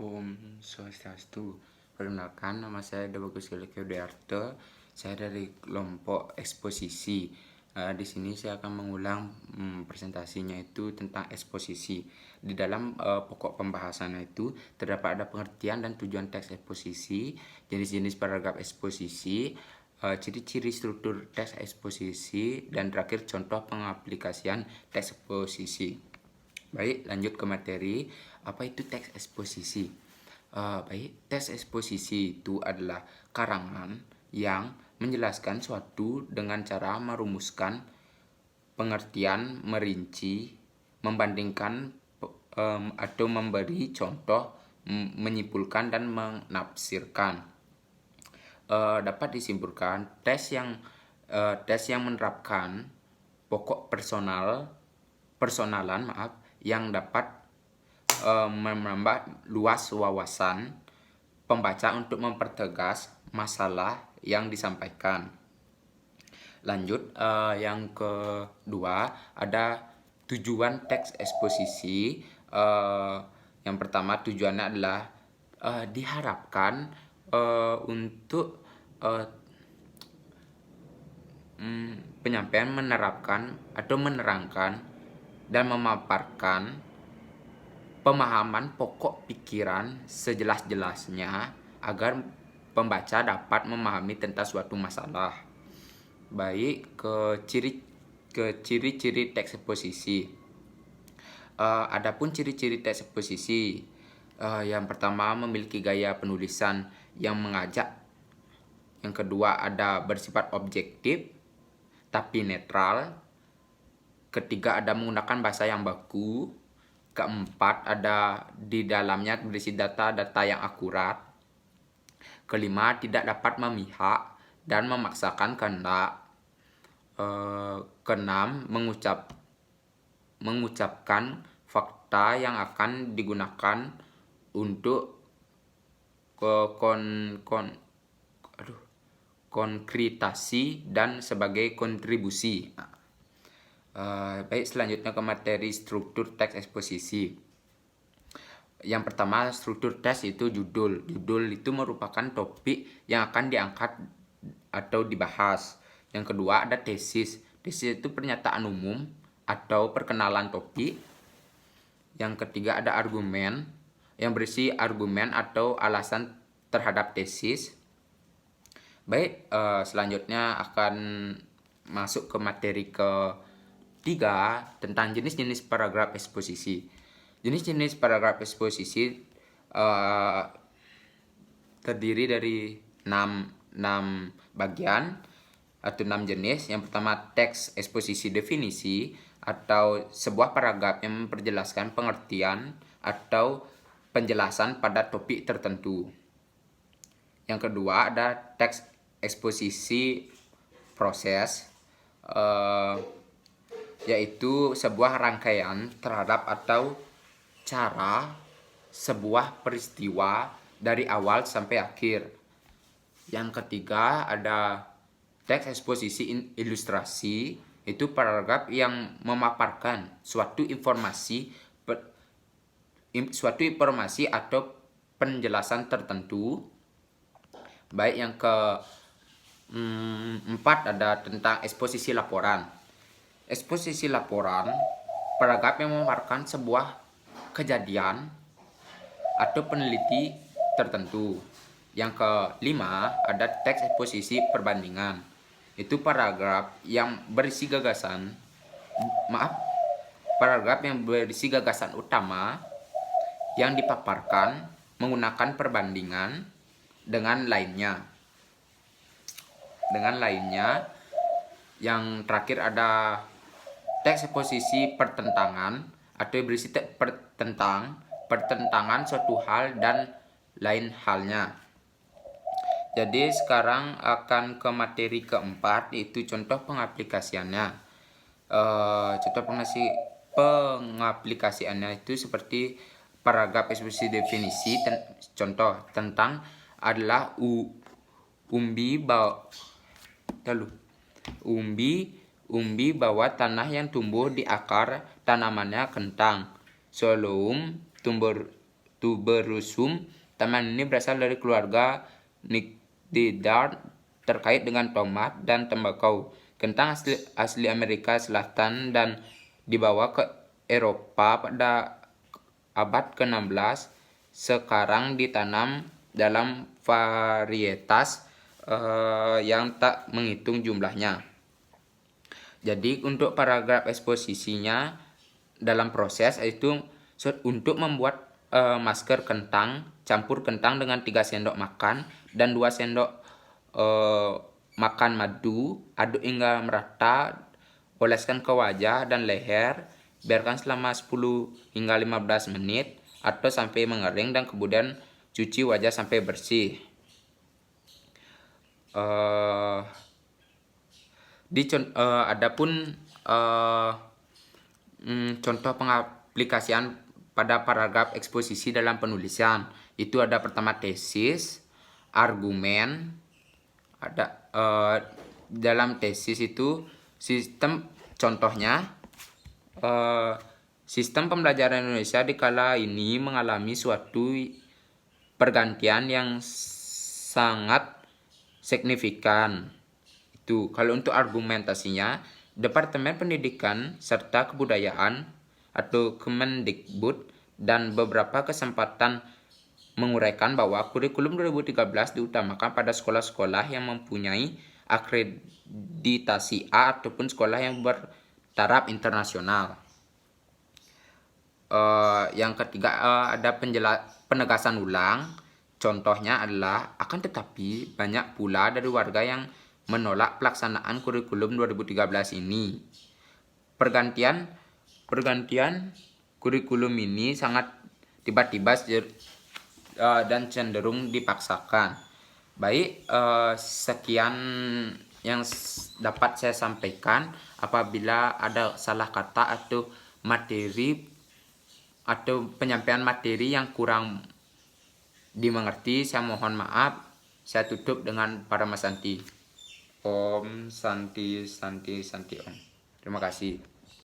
Om Swastiastu. Perkenalkan, nama saya Debagus Yudiarto. Saya dari kelompok eksposisi. Di sini saya akan mengulang presentasinya itu tentang eksposisi. Di dalam pokok pembahasan itu terdapat ada pengertian dan tujuan teks eksposisi, jenis-jenis paragraf eksposisi, ciri-ciri struktur teks eksposisi, dan terakhir contoh pengaplikasian teks eksposisi. Baik, lanjut ke materi. Apa itu teks eksposisi? Teks eksposisi itu adalah karangan yang menjelaskan suatu dengan cara merumuskan pengertian, merinci, membandingkan atau memberi contoh, menyimpulkan dan menafsirkan. Dapat disimpulkan tes yang menerapkan pokok personalan yang dapat menambah luas wawasan pembaca untuk mempertegas masalah yang disampaikan. Lanjut, yang kedua ada tujuan teks eksposisi. Yang pertama, tujuannya adalah diharapkan untuk penyampaian menerapkan atau menerangkan dan memaparkan pemahaman pokok pikiran sejelas-jelasnya agar pembaca dapat memahami tentang suatu masalah. Baik, ke ciri-ciri teks eksposisi. Adapun ciri-ciri teks eksposisi, yang pertama memiliki gaya penulisan yang mengajak. Yang kedua ada bersifat objektif tapi netral. Ketiga ada menggunakan bahasa yang baku. Keempat ada di dalamnya berisi data-data yang akurat. Kelima tidak dapat memihak dan memaksakan kehendak. Keenam mengucapkan fakta yang akan digunakan untuk konkretasi dan sebagai kontribusi. Baik, selanjutnya ke materi struktur teks eksposisi. Yang pertama, struktur teks itu judul. Judul itu merupakan topik yang akan diangkat atau dibahas. Yang kedua ada tesis. Tesis itu pernyataan umum atau perkenalan topik. Yang ketiga ada argumen yang berisi argumen atau alasan terhadap tesis. Baik, selanjutnya akan masuk ke materi ketiga tentang jenis-jenis paragraf eksposisi. Jenis-jenis paragraf eksposisi terdiri dari 6 bagian atau 6 jenis. Yang pertama teks eksposisi definisi atau sebuah paragraf yang memperjelaskan pengertian atau penjelasan pada topik tertentu. Yang kedua ada teks eksposisi proses, yaitu sebuah rangkaian terhadap atau cara sebuah peristiwa dari awal sampai akhir. Yang ketiga ada teks eksposisi ilustrasi, itu paragraf yang memaparkan suatu informasi atau penjelasan tertentu. Baik, yang keempat ada tentang eksposisi laporan. Eksposisi laporan, paragraf yang memaparkan sebuah kejadian atau peneliti tertentu. Yang kelima ada teks eksposisi perbandingan. Itu paragraf yang berisi gagasan utama yang dipaparkan menggunakan perbandingan dengan lainnya. Yang terakhir ada teks eksposisi pertentangan atau berisi pertentangan suatu hal dan lain halnya. Jadi sekarang akan ke materi keempat, yaitu contoh pengaplikasiannya. Contoh pengaplikasiannya itu seperti paragraf eksposisi definisi. Contoh tentang adalah umbi bahwa tanah yang tumbuh di akar tanamannya kentang sebelum tuberosum. Tanaman ini berasal dari keluarga Nyctidae terkait dengan tomat dan tembakau. Kentang asli Amerika Selatan dan dibawa ke Eropa pada abad ke-16. Sekarang ditanam dalam varietas yang tak menghitung jumlahnya. Jadi untuk paragraf eksposisinya dalam proses itu untuk membuat masker kentang, campur kentang dengan 3 sendok makan dan 2 sendok makan madu, aduk hingga merata, oleskan ke wajah dan leher, biarkan selama 10 hingga 15 menit atau sampai mengering dan kemudian cuci wajah sampai bersih. Adapun contoh pengaplikasian pada paragraf eksposisi dalam penulisan itu ada pertama tesis, argumen, ada dalam tesis itu sistem contohnya sistem pembelajaran Indonesia di kala ini mengalami suatu pergantian yang sangat signifikan. Itu kalau untuk argumentasinya, Departemen Pendidikan serta Kebudayaan atau Kemendikbud dan beberapa kesempatan menguraikan bahwa kurikulum 2013 diutamakan pada sekolah-sekolah yang mempunyai akreditasi A ataupun sekolah yang bertaraf internasional. Yang ketiga ada penegasan ulang. Contohnya adalah akan tetapi banyak pula dari warga yang menolak pelaksanaan kurikulum 2013 ini. Pergantian kurikulum ini sangat tiba-tiba dan cenderung dipaksakan. Baik, sekian yang dapat saya sampaikan. Apabila ada salah kata atau materi atau penyampaian materi yang kurang dimengerti, saya mohon maaf. Saya tutup dengan Paramasanti. Om Santi Santi Santi Om. Terima kasih.